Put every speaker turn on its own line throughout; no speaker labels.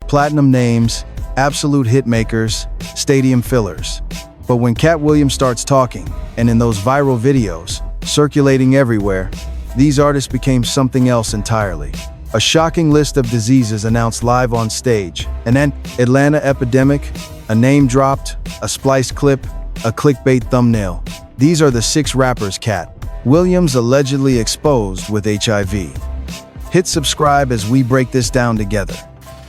platinum names, absolute hitmakers, stadium fillers. But when Katt Williams starts talking, and in those viral videos, circulating everywhere, these artists became something else entirely. A shocking list of diseases announced live on stage, an Atlanta epidemic, a name dropped, a spliced clip, a clickbait thumbnail. These are the 6 rappers Katt Williams allegedly exposed with HIV. Hit subscribe as we break this down together.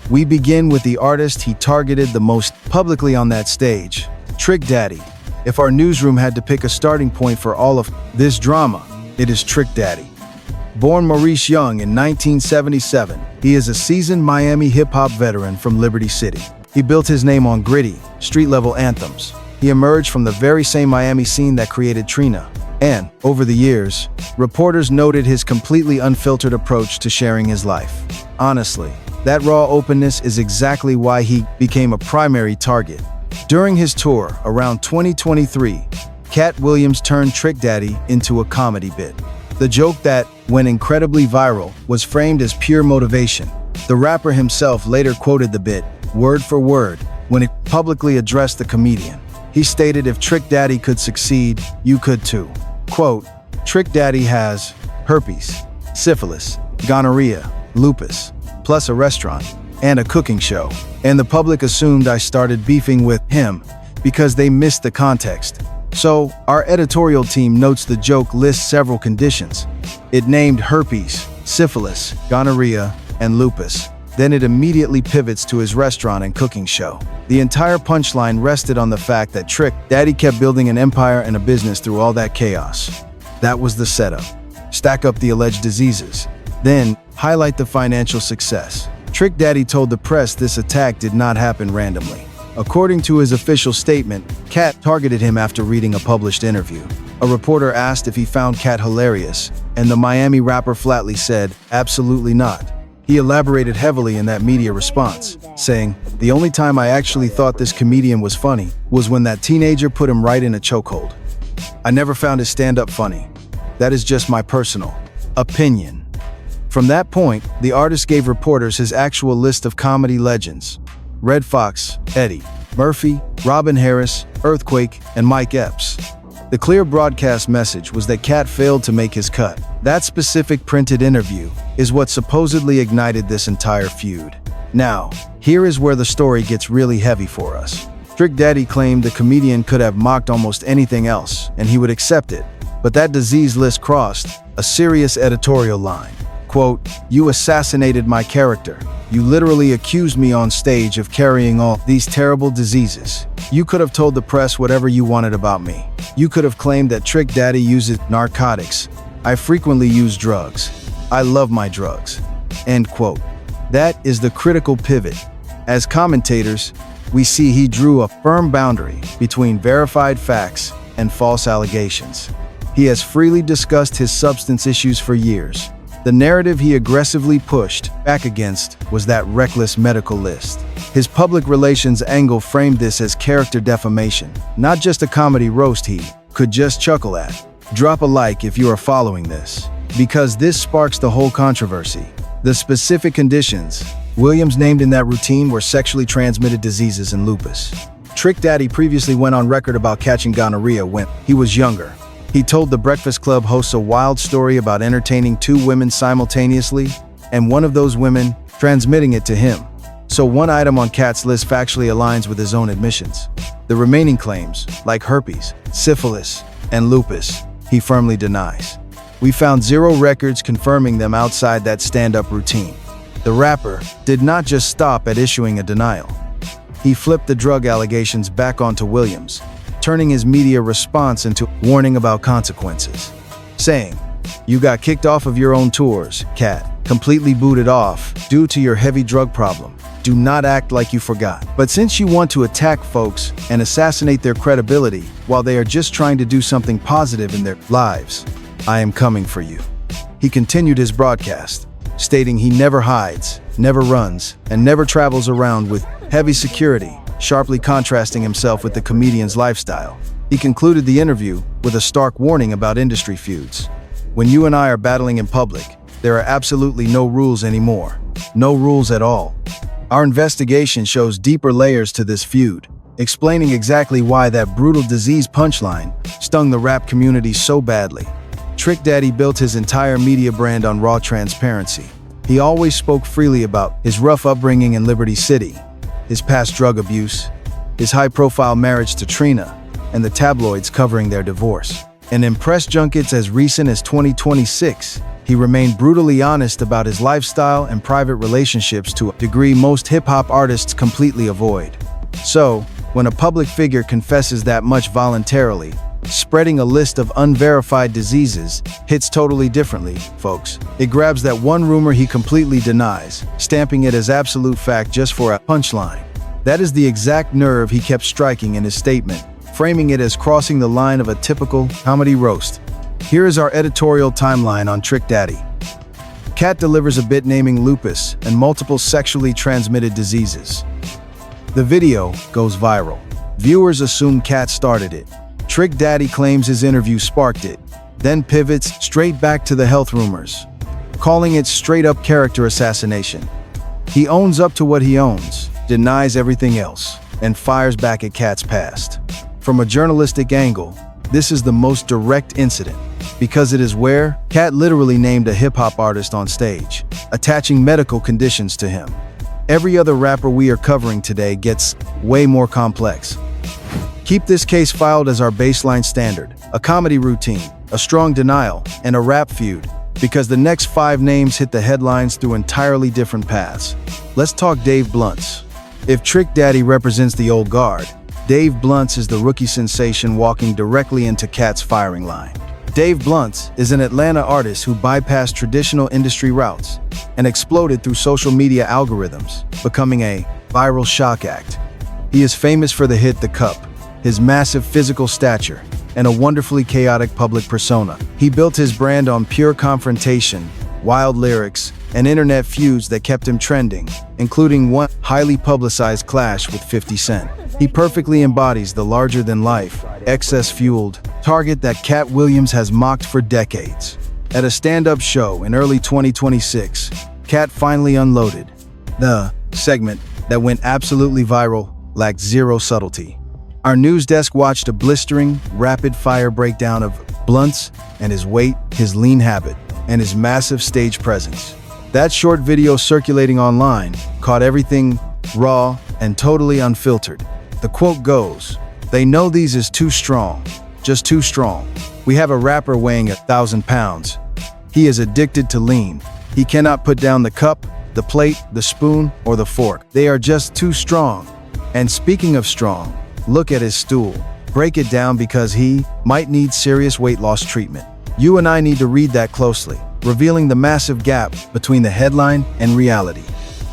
We begin with the artist he targeted the most publicly on that stage, Trick Daddy. If our newsroom had to pick a starting point for all of this drama, it is Trick Daddy. Born Maurice Young in 1977, he is a seasoned Miami hip-hop veteran from Liberty City. He built his name on gritty, street-level anthems. He emerged from the very same Miami scene that created Trina. And, over the years, reporters noted his completely unfiltered approach to sharing his life. Honestly, that raw openness is exactly why he became a primary target. During his tour around 2023, Katt Williams turned Trick Daddy into a comedy bit. The joke that, when incredibly viral, was framed as pure motivation. The rapper himself later quoted the bit, word for word, when he publicly addressed the comedian. He stated if Trick Daddy could succeed, you could too. Quote, Trick Daddy has herpes, syphilis, gonorrhea, lupus, plus a restaurant, and a cooking show. And the public assumed I started beefing with him because they missed the context. So, our editorial team notes the joke lists several conditions. It named herpes, syphilis, gonorrhea, and lupus. Then it immediately pivots to his restaurant and cooking show. The entire punchline rested on the fact that Trick Daddy kept building an empire and a business through all that chaos. That was the setup. Stack up the alleged diseases. Then, highlight the financial success. Trick Daddy told the press this attack did not happen randomly. According to his official statement, Katt targeted him after reading a published interview. A reporter asked if he found Katt hilarious, and the Miami rapper flatly said, absolutely not. He elaborated heavily in that media response, saying, the only time I actually thought this comedian was funny was when that teenager put him right in a chokehold. I never found his stand-up funny. That is just my personal opinion. From that point, the artist gave reporters his actual list of comedy legends. Red Fox, Eddie Murphy, Robin Harris, Earthquake, and Mike Epps. The clear broadcast message was that Katt failed to make his cut. That specific printed interview is what supposedly ignited this entire feud. Now, here is where the story gets really heavy for us. Trick Daddy claimed the comedian could have mocked almost anything else, and he would accept it. But that disease list crossed a serious editorial line. Quote, you assassinated my character. You literally accused me on stage of carrying all these terrible diseases. You could have told the press whatever you wanted about me. You could have claimed that Trick Daddy uses narcotics. I frequently use drugs. I love my drugs. End quote. That is the critical pivot. As commentators, we see he drew a firm boundary between verified facts and false allegations. He has freely discussed his substance issues for years. The narrative he aggressively pushed back against was that reckless medical list. His public relations angle framed this as character defamation, not just a comedy roast he could just chuckle at. Drop a like if you are following this, because this sparks the whole controversy. The specific conditions Williams named in that routine were sexually transmitted diseases and lupus. Trick Daddy previously went on record about catching gonorrhea when he was younger. He told the Breakfast Club hosts a wild story about entertaining 2 women simultaneously, and one of those women transmitting it to him. So one item on Katt's list factually aligns with his own admissions. The remaining claims, like herpes, syphilis, and lupus, he firmly denies. We found 0 records confirming them outside that stand-up routine. The rapper did not just stop at issuing a denial. He flipped the drug allegations back onto Williams, turning his media response into a warning about consequences, saying, you got kicked off of your own tours, Katt, completely booted off due to your heavy drug problem. Do not act like you forgot. But since you want to attack folks and assassinate their credibility while they are just trying to do something positive in their lives, I am coming for you. He continued his broadcast, stating he never hides, never runs, and never travels around with heavy security, sharply contrasting himself with the comedian's lifestyle. He concluded the interview with a stark warning about industry feuds. When you and I are battling in public, there are absolutely no rules anymore. No rules at all. Our investigation shows deeper layers to this feud, explaining exactly why that brutal disease punchline stung the rap community so badly. Trick Daddy built his entire media brand on raw transparency. He always spoke freely about his rough upbringing in Liberty City, his past drug abuse, his high-profile marriage to Trina, and the tabloids covering their divorce. And in press junkets as recent as 2026, he remained brutally honest about his lifestyle and private relationships to a degree most hip-hop artists completely avoid. So, when a public figure confesses that much voluntarily, spreading a list of unverified diseases hits totally differently, folks. It grabs that one rumor he completely denies, stamping it as absolute fact just for a punchline. That is the exact nerve he kept striking in his statement, framing it as crossing the line of a typical comedy roast. Here is our editorial timeline on Trick Daddy. Katt delivers a bit naming lupus and multiple sexually transmitted diseases. The video goes viral. Viewers assume Katt started it. Trick Daddy claims his interview sparked it, then pivots straight back to the health rumors, calling it straight-up character assassination. He owns up to what he owns, denies everything else, and fires back at Katt's past. From a journalistic angle, this is the most direct incident, because it is where Katt literally named a hip-hop artist on stage, attaching medical conditions to him. Every other rapper we are covering today gets way more complex. Keep this case filed as our baseline standard, a comedy routine, a strong denial, and a rap feud, because the next 5 names hit the headlines through entirely different paths. Let's talk Dave Blunts. If Trick Daddy represents the old guard, Dave Blunts is the rookie sensation walking directly into Katt's firing line. Dave Blunts is an Atlanta artist who bypassed traditional industry routes and exploded through social media algorithms, becoming a viral shock act. He is famous for the hit The Cup, his massive physical stature, and a wonderfully chaotic public persona. He built his brand on pure confrontation, wild lyrics, and internet feuds that kept him trending, including one highly publicized clash with 50 Cent. He perfectly embodies the larger-than-life, excess-fueled target that Katt Williams has mocked for decades. At a stand-up show in early 2026, Katt finally unloaded. The segment that went absolutely viral lacked zero subtlety. Our news desk watched a blistering, rapid-fire breakdown of Blunts and his weight, his lean habit, and his massive stage presence. That short video circulating online caught everything raw and totally unfiltered. The quote goes, "They know these is too strong, just too strong. We have a rapper weighing 1,000 pounds. He is addicted to lean. He cannot put down the cup, the plate, the spoon, or the fork. They are just too strong. And speaking of strong, look at his stool. Break it down because he might need serious weight loss treatment." You and I need to read that closely, revealing the massive gap between the headline and reality.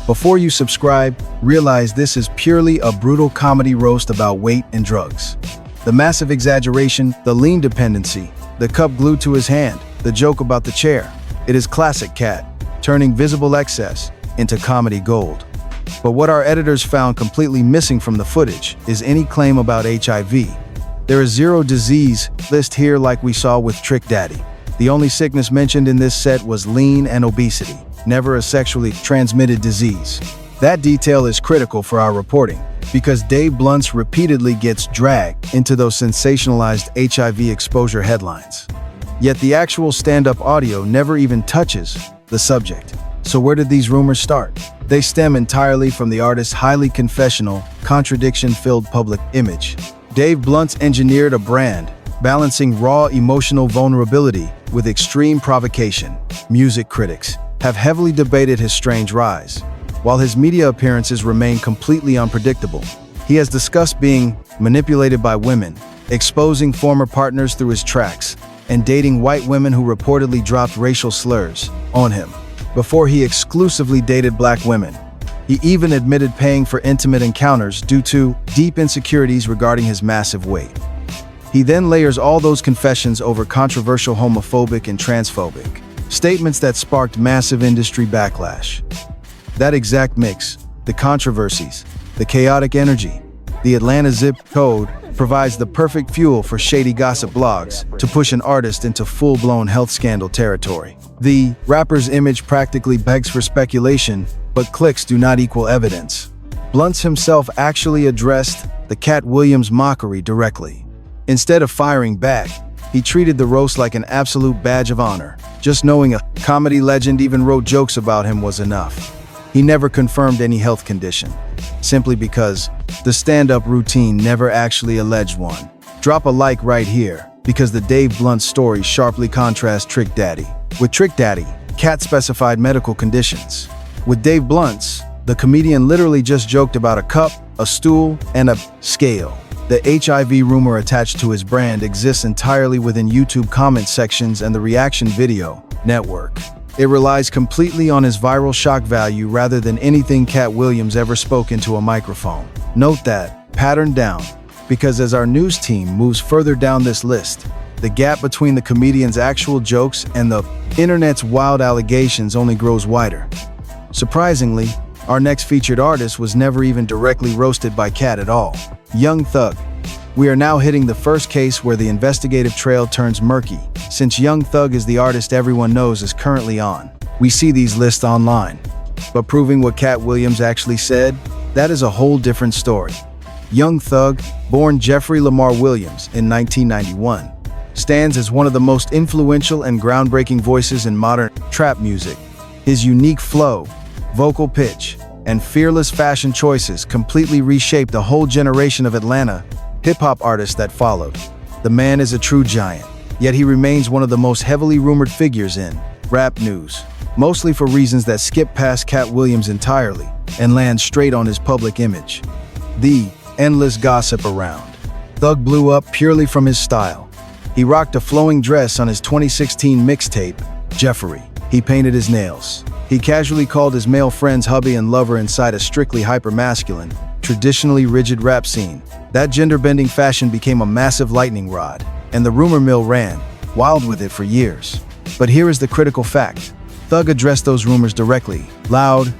Before you subscribe, realize this is purely a brutal comedy roast about weight and drugs. The massive exaggeration, the lean dependency, the cup glued to his hand, the joke about the chair. It is classic Katt, turning visible excess into comedy gold. But what our editors found completely missing from the footage is any claim about HIV. There is zero disease list here like we saw with Trick Daddy. The only sickness mentioned in this set was lean and obesity, never a sexually transmitted disease. That detail is critical for our reporting, because Dave Blunts repeatedly gets dragged into those sensationalized HIV exposure headlines. Yet the actual stand-up audio never even touches the subject. So where did these rumors start? They stem entirely from the artist's highly confessional, contradiction-filled public image. Dave Blunts engineered a brand, balancing raw emotional vulnerability with extreme provocation. Music critics have heavily debated his strange rise. While his media appearances remain completely unpredictable, he has discussed being manipulated by women, exposing former partners through his tracks, and dating white women who reportedly dropped racial slurs on him before he exclusively dated black women. He even admitted paying for intimate encounters due to deep insecurities regarding his massive weight. He then layers all those confessions over controversial homophobic and transphobic statements that sparked massive industry backlash. That exact mix, the controversies, the chaotic energy, the Atlanta zip code, provides the perfect fuel for shady gossip blogs to push an artist into full-blown health scandal territory. The rapper's image practically begs for speculation, but clicks do not equal evidence. Blunt himself actually addressed the Katt Williams mockery directly. Instead of firing back, he treated the roast like an absolute badge of honor. Just knowing a comedy legend even wrote jokes about him was enough. He never confirmed any health condition, simply because the stand-up routine never actually alleged one. Drop a like right here, because the Dave Blunt story sharply contrasts Trick Daddy. With Trick Daddy, Katt specified medical conditions. With Dave Blunt's, the comedian literally just joked about a cup, a stool, and a scale. The HIV rumor attached to his brand exists entirely within YouTube comment sections and the reaction video network. It relies completely on his viral shock value rather than anything Katt Williams ever spoke into a microphone. Note that pattern down, because as our news team moves further down this list, the gap between the comedian's actual jokes and the internet's wild allegations only grows wider. Surprisingly, our next featured artist was never even directly roasted by Katt at all. Young Thug. We are now hitting the first case where the investigative trail turns murky, since Young Thug is the artist everyone knows is currently on. We see these lists online, but proving what Katt Williams actually said, that is a whole different story. Young Thug, born Jeffrey Lamar Williams in 1991, stands as one of the most influential and groundbreaking voices in modern trap music. His unique flow, vocal pitch, and fearless fashion choices completely reshaped a whole generation of Atlanta hip-hop artists that followed. The man is a true giant, yet he remains one of the most heavily rumored figures in rap news, mostly for reasons that skip past Katt Williams entirely and land straight on his public image. The endless gossip around. Thug blew up purely from his style. He rocked a flowing dress on his 2016 mixtape, Jeffrey. He painted his nails. He casually called his male friends hubby and lover inside a strictly hyper-masculine, traditionally rigid rap scene. That gender-bending fashion became a massive lightning rod, and the rumor mill ran wild with it for years. But here is the critical fact. Thug addressed those rumors directly, loud,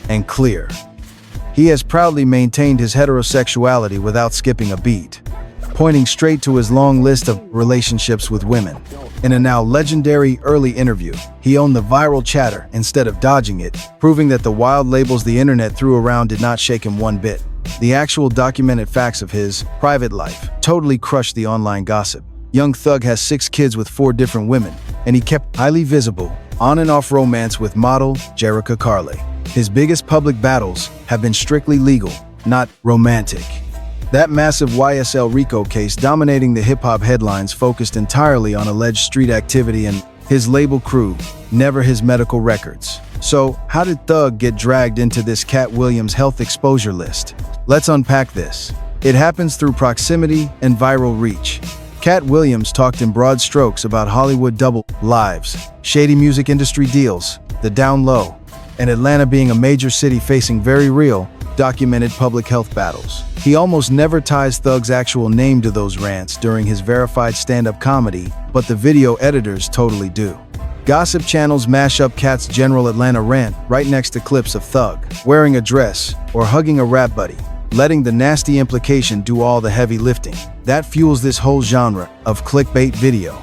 and clear. He has proudly maintained his heterosexuality without skipping a beat, pointing straight to his long list of relationships with women. In a now legendary early interview, he owned the viral chatter instead of dodging it, proving that the wild labels the internet threw around did not shake him one bit. The actual documented facts of his private life totally crushed the online gossip. Young Thug has 6 kids with 4 different women, and he kept highly visible, on and off romance with model Jerrica Carley. His biggest public battles have been strictly legal, not romantic. That massive YSL RICO case dominating the hip-hop headlines focused entirely on alleged street activity and his label crew, never his medical records. So, how did Thug get dragged into this Katt Williams health exposure list? Let's unpack this. It happens through proximity and viral reach. Katt Williams talked in broad strokes about Hollywood double lives, shady music industry deals, the down low, and Atlanta being a major city facing very real, documented public health battles. He almost never ties Thug's actual name to those rants during his verified stand-up comedy, but the video editors totally do. Gossip channels mash up Katt's general Atlanta rant right next to clips of Thug wearing a dress or hugging a rap buddy, letting the nasty implication do all the heavy lifting. That fuels this whole genre of clickbait video.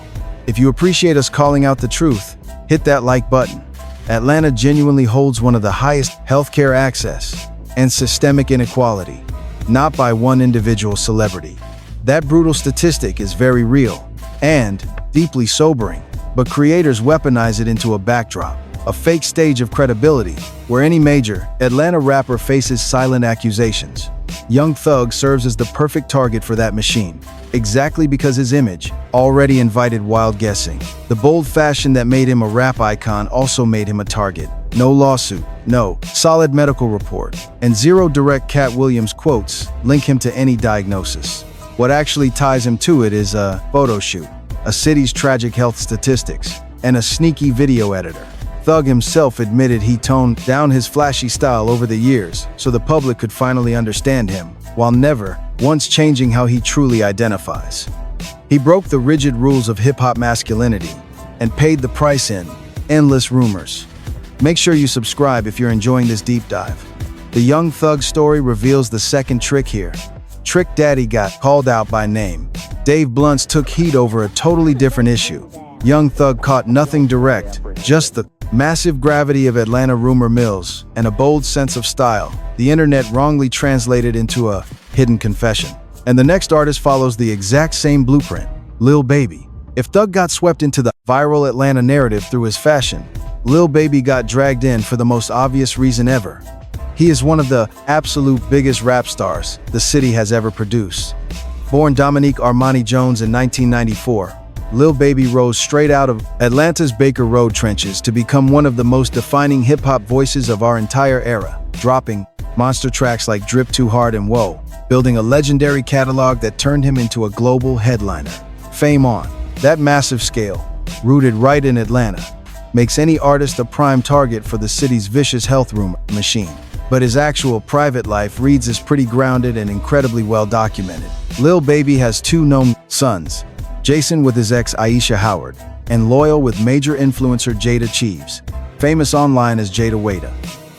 If you appreciate us calling out the truth, hit that like button. Atlanta genuinely holds one of the highest healthcare access and systemic inequality, not by one individual celebrity. That brutal statistic is very real and deeply sobering, but creators weaponize it into a backdrop, a fake stage of credibility, where any major Atlanta rapper faces silent accusations. Young Thug serves as the perfect target for that machine, exactly because his image already invited wild guessing. The bold fashion that made him a rap icon also made him a target. No lawsuit, no solid medical report, and 0 direct Katt Williams quotes link him to any diagnosis. What actually ties him to it is a photo shoot, a city's tragic health statistics, and a sneaky video editor. Thug himself admitted he toned down his flashy style over the years so the public could finally understand him, while never once changing how he truly identifies. He broke the rigid rules of hip-hop masculinity and paid the price in endless rumors. Make sure you subscribe if you're enjoying this deep dive. The Young Thug story reveals the second trick here. Trick Daddy got called out by name. Dave Blunt's took heat over a totally different issue. Young Thug caught nothing direct, just the massive gravity of Atlanta rumor mills and a bold sense of style. The internet wrongly translated into a hidden confession. And the next artist follows the exact same blueprint, Lil Baby. If Thug got swept into the viral Atlanta narrative through his fashion, Lil Baby got dragged in for the most obvious reason ever. He is one of the absolute biggest rap stars the city has ever produced. Born Dominique Armani Jones in 1994, Lil Baby rose straight out of Atlanta's Baker Road trenches to become one of the most defining hip-hop voices of our entire era, dropping monster tracks like Drip Too Hard and Whoa, building a legendary catalog that turned him into a global headliner. Fame on that massive scale, rooted right in Atlanta, makes any artist a prime target for the city's vicious health rumor machine. But his actual private life reads as pretty grounded and incredibly well documented. Lil Baby has two known sons, Jason with his ex Aisha Howard, and Loyal with major influencer Jada Cheeves, famous online as Jada Wada.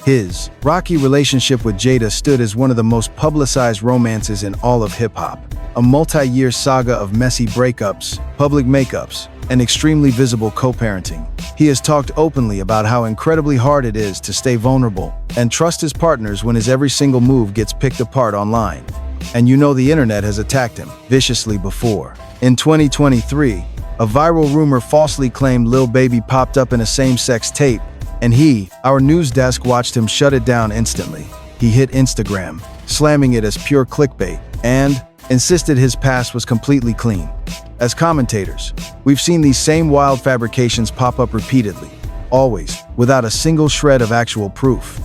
His rocky relationship with Jada stood as one of the most publicized romances in all of hip-hop, a multi-year saga of messy breakups, public makeups, and extremely visible co-parenting. He has talked openly about how incredibly hard it is to stay vulnerable and trust his partners when his every single move gets picked apart online. And you know the internet has attacked him viciously before. In 2023, a viral rumor falsely claimed Lil Baby popped up in a same-sex tape, and our news desk watched him shut it down instantly. He hit Instagram, slamming it as pure clickbait, and insisted his past was completely clean. As commentators, we've seen these same wild fabrications pop up repeatedly, always without a single shred of actual proof.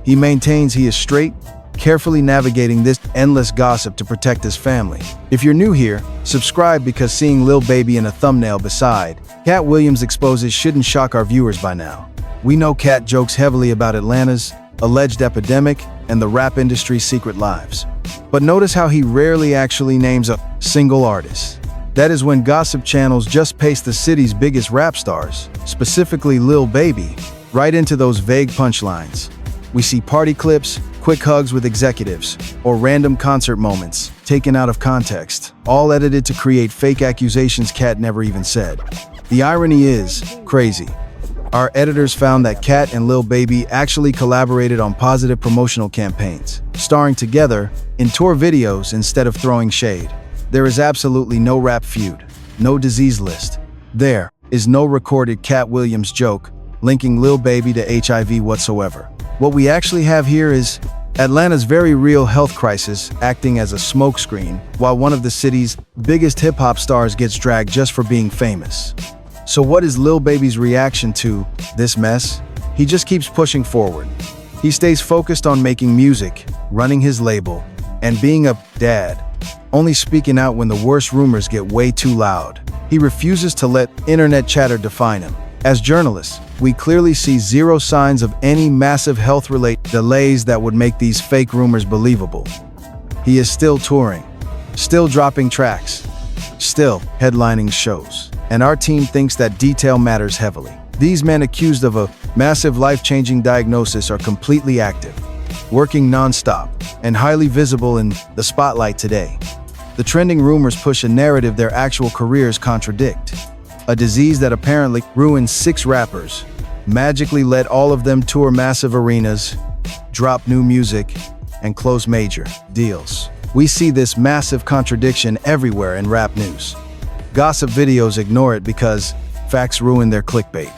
He maintains he is straight, carefully navigating this endless gossip to protect his family. If you're new here, subscribe because seeing Lil Baby in a thumbnail beside Katt Williams exposes shouldn't shock our viewers by now. We know Katt jokes heavily about Atlanta's alleged epidemic and the rap industry's secret lives. But notice how he rarely actually names a single artist. That is when gossip channels just paste the city's biggest rap stars, specifically Lil Baby, right into those vague punchlines. We see party clips, quick hugs with executives, or random concert moments taken out of context, all edited to create fake accusations Katt never even said. The irony is crazy. Our editors found that Katt and Lil Baby actually collaborated on positive promotional campaigns, starring together in tour videos instead of throwing shade. There is absolutely no rap feud, no disease list. There is no recorded Katt Williams joke linking Lil Baby to HIV whatsoever. What we actually have here is Atlanta's very real health crisis acting as a smokescreen while one of the city's biggest hip-hop stars gets dragged just for being famous. So what is Lil Baby's reaction to this mess? He just keeps pushing forward. He stays focused on making music, running his label, and being a dad, only speaking out when the worst rumors get way too loud. He refuses to let internet chatter define him. As journalists, we clearly see zero signs of any massive health-related delays that would make these fake rumors believable. He is still touring, still dropping tracks, still headlining shows. And our team thinks that detail matters heavily. These men accused of a massive life-changing diagnosis are completely active, working non-stop, and highly visible in the spotlight today. The trending rumors push a narrative their actual careers contradict. A disease that apparently ruined 6 rappers, magically let all of them tour massive arenas, drop new music, and close major deals. We see this massive contradiction everywhere in rap news. Gossip videos ignore it because facts ruin their clickbait.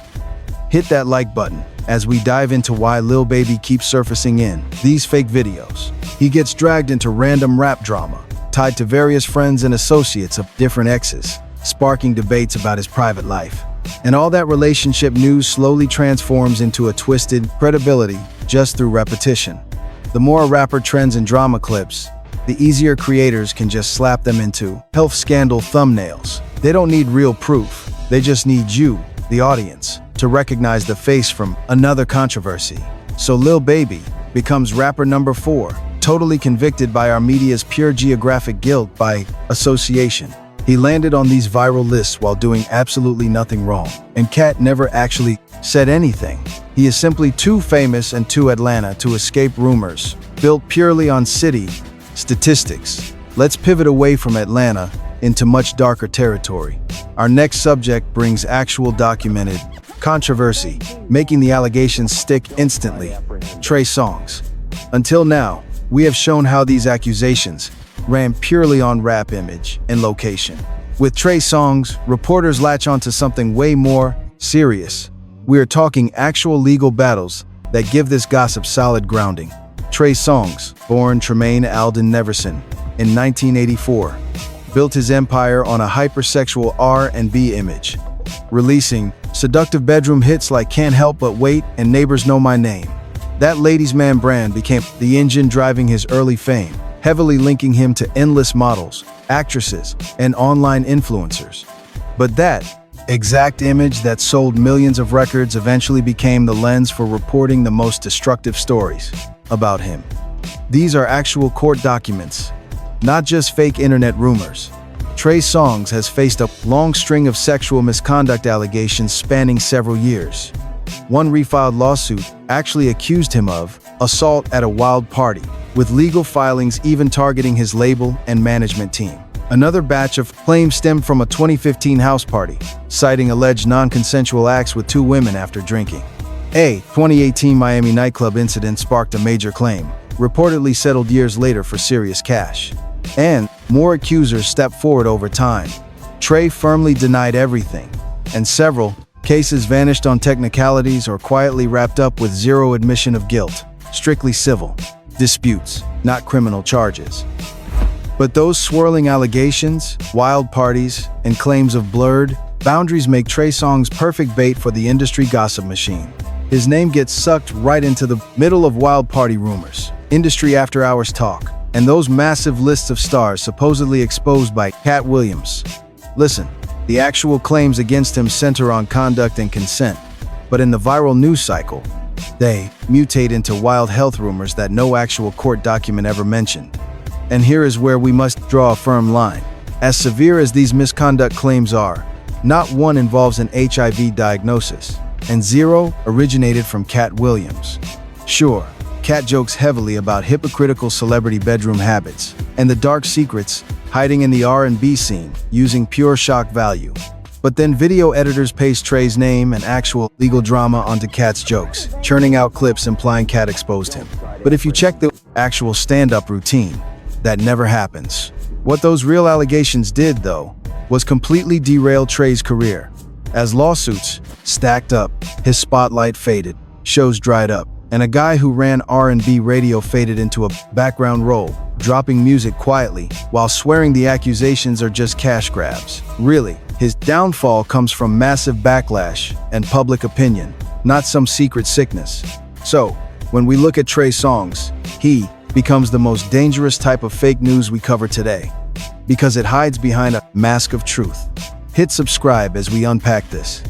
Hit that like button as we dive into why Lil Baby keeps surfacing in these fake videos. He gets dragged into random rap drama, tied to various friends and associates of different exes, sparking debates about his private life. And all that relationship news slowly transforms into a twisted credibility just through repetition. The more a rapper trends in drama clips, the easier creators can just slap them into health scandal thumbnails. They don't need real proof. They just need you, the audience, to recognize the face from another controversy. So Lil Baby becomes rapper number 4, totally convicted by our media's pure geographic guilt by association. He landed on these viral lists while doing absolutely nothing wrong. And Katt never actually said anything. He is simply too famous and too Atlanta to escape rumors, built purely on city statistics. let's pivot away from Atlanta into much darker territory. Our next subject brings actual documented controversy, making the allegations stick instantly. Trey Songz. Until now, we have shown how these accusations ran purely on rap image and location. With Trey Songz, reporters latch onto something way more serious. We are talking actual legal battles that give this gossip solid grounding. Trey Songz, born Tremaine Alden Neverson in 1984, built his empire on a hypersexual R&B image, releasing seductive bedroom hits like Can't Help But Wait and Neighbors Know My Name. That ladies' man brand became the engine driving his early fame, heavily linking him to endless models, actresses, and online influencers. But that exact image that sold millions of records eventually became the lens for reporting the most destructive stories about him. These are actual court documents, not just fake internet rumors. Trey Songz has faced a long string of sexual misconduct allegations spanning several years. One refiled lawsuit actually accused him of assault at a wild party, with legal filings even targeting his label and management team. Another batch of claims stemmed from a 2015 house party, citing alleged non-consensual acts with two women after drinking. A 2018 Miami nightclub incident sparked a major claim, reportedly settled years later for serious cash. And more accusers stepped forward over time. Trey firmly denied everything, and several cases vanished on technicalities or quietly wrapped up with zero admission of guilt. Strictly civil disputes, not criminal charges. But those swirling allegations, wild parties, and claims of blurred boundaries make Trey Songz perfect bait for the industry gossip machine. His name gets sucked right into the middle of wild party rumors, industry after-hours talk, and those massive lists of stars supposedly exposed by Katt Williams. Listen, the actual claims against him center on conduct and consent, but in the viral news cycle, they mutate into wild health rumors that no actual court document ever mentioned. And here is where we must draw a firm line. As severe as these misconduct claims are, not one involves an HIV diagnosis, and zero originated from Katt Williams. Sure, Katt jokes heavily about hypocritical celebrity bedroom habits and the dark secrets hiding in the R&B scene using pure shock value. But then video editors paste Trey's name and actual legal drama onto Katt's jokes, churning out clips implying Katt exposed him. But if you check the actual stand-up routine, that never happens. What those real allegations did, though, was completely derail Trey's career. As lawsuits stacked up, his spotlight faded, shows dried up, and a guy who ran R&B radio faded into a background role, dropping music quietly while swearing the accusations are just cash grabs. Really, his downfall comes from massive backlash and public opinion, not some secret sickness. So, when we look at Trey Songz, he becomes the most dangerous type of fake news we cover today, because it hides behind a mask of truth. Hit subscribe as we unpack this.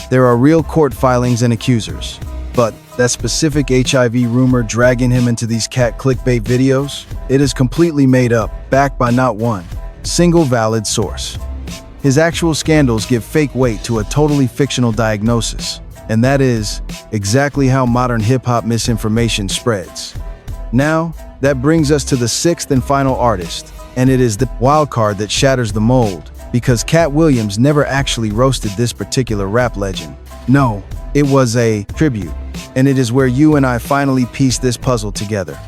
There are real court filings and accusers, but that specific HIV rumor dragging him into these cat clickbait videos, it is completely made up, backed by not one single valid source. His actual scandals give fake weight to a totally fictional diagnosis, and that is exactly how modern hip-hop misinformation spreads. Now, that brings us to the sixth and final artist, and it is the wild card that shatters the mold, because Katt Williams never actually roasted this particular rap legend. No, it was a tribute, and it is where you and I finally piece this puzzle together.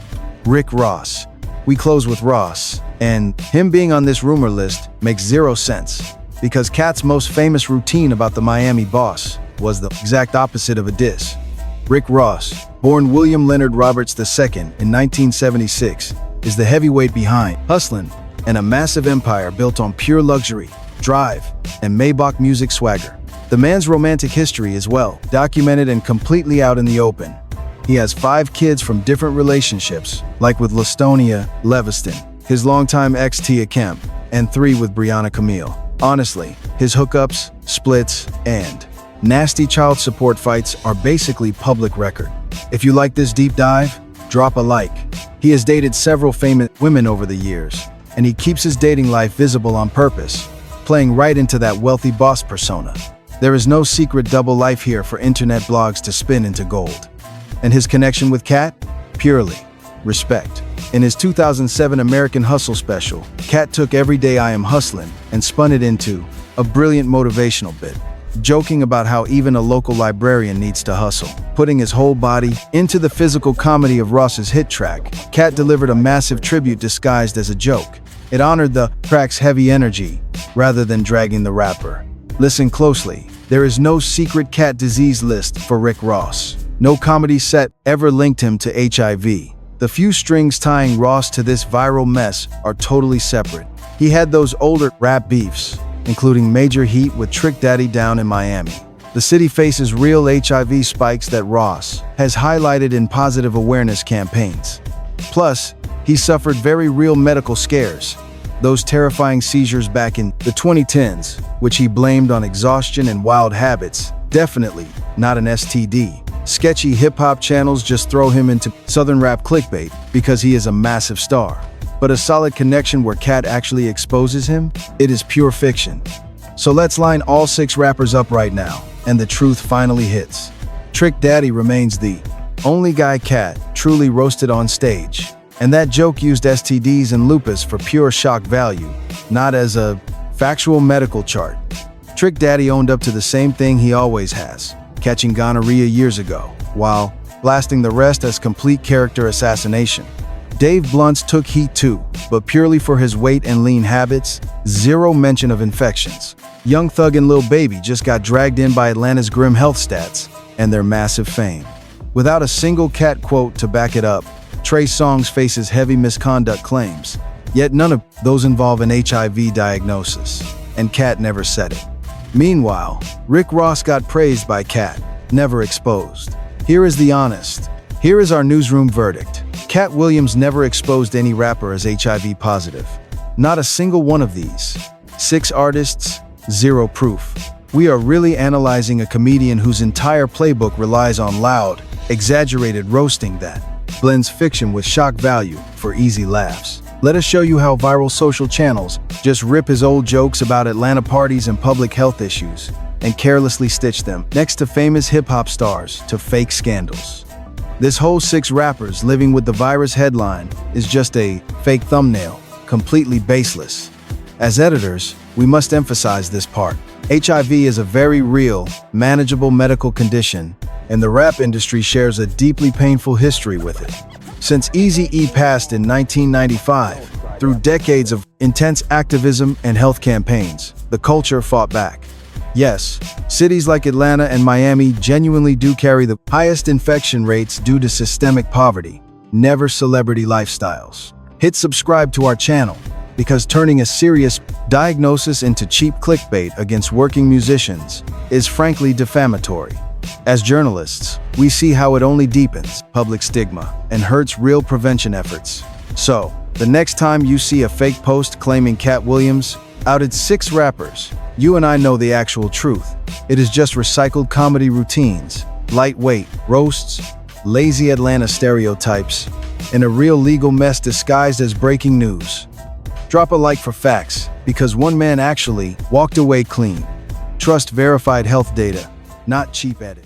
Rick Ross. We close with Ross, and him being on this rumor list makes zero sense, because Katt's most famous routine about the Miami boss was the exact opposite of a diss. Rick Ross, born William Leonard Roberts II in 1976, is the heavyweight behind Hustlin', and a massive empire built on pure luxury, drive, and Maybach music swagger. The man's romantic history is well documented and completely out in the open. He has 5 kids from different relationships, like with Lastonia Leviston, his longtime ex Tia Kemp, and 3 with Brianna Camille. Honestly, his hookups, splits, and nasty child support fights are basically public record. If you like this deep dive, drop a like. He has dated several famous women over the years, and he keeps his dating life visible on purpose, playing right into that wealthy boss persona. There is no secret double life here for internet blogs to spin into gold. And his connection with Katt? Purely respect. In his 2007 American Hustle special, Katt took "Every Day I Am Hustling" and spun it into a brilliant motivational bit, joking about how even a local librarian needs to hustle. Putting his whole body into the physical comedy of Ross's hit track, Katt delivered a massive tribute disguised as a joke. It honored the track's heavy energy, rather than dragging the rapper. Listen closely. There is no secret cat disease list for Rick Ross. No comedy set ever linked him to HIV. The few strings tying Ross to this viral mess are totally separate. He had those older rap beefs, including major heat with Trick Daddy down in Miami. The city faces real HIV spikes that Ross has highlighted in positive awareness campaigns. Plus, he suffered very real medical scares, those terrifying seizures back in the 2010s, which he blamed on exhaustion and wild habits, definitely not an STD. Sketchy hip-hop channels just throw him into Southern rap clickbait because he is a massive star. But a solid connection where Katt actually exposes him, it is pure fiction. So let's line all 6 rappers up right now, and the truth finally hits. Trick Daddy remains the only guy Katt truly roasted on stage. And that joke used STDs and lupus for pure shock value, not as a factual medical chart. Trick Daddy owned up to the same thing he always has, catching gonorrhea years ago, while blasting the rest as complete character assassination. Dave Blunt's took heat too, but purely for his weight and lean habits, zero mention of infections. Young Thug and Lil Baby just got dragged in by Atlanta's grim health stats and their massive fame. Without a single Katt quote to back it up, Trey Songz faces heavy misconduct claims, yet none of those involve an HIV diagnosis, and Katt never said it. Meanwhile, Rick Ross got praised by Katt, never exposed. Here is the honest. Here is our newsroom verdict. Katt Williams never exposed any rapper as HIV positive. Not a single one of these. 6 artists, 0 proof. We are really analyzing a comedian whose entire playbook relies on loud, exaggerated roasting that blends fiction with shock value for easy laughs. Let us show you how viral social channels just rip his old jokes about Atlanta parties and public health issues and carelessly stitch them next to famous hip-hop stars to fake scandals. This whole 6 rappers living with the virus headline is just a fake thumbnail, completely baseless. As editors, we must emphasize this part. HIV is a very real, manageable medical condition, and the rap industry shares a deeply painful history with it. Since Eazy-E passed in 1995, through decades of intense activism and health campaigns, the culture fought back. Yes, cities like Atlanta and Miami genuinely do carry the highest infection rates due to systemic poverty, never celebrity lifestyles. Hit subscribe to our channel, because turning a serious diagnosis into cheap clickbait against working musicians is frankly defamatory. As journalists, we see how it only deepens public stigma and hurts real prevention efforts. So, the next time you see a fake post claiming Katt Williams outed 6 rappers, you and I know the actual truth. It is just recycled comedy routines, lightweight roasts, lazy Atlanta stereotypes, and a real legal mess disguised as breaking news. Drop a like for facts, because one man actually walked away clean. Trust verified health data, not cheap edits.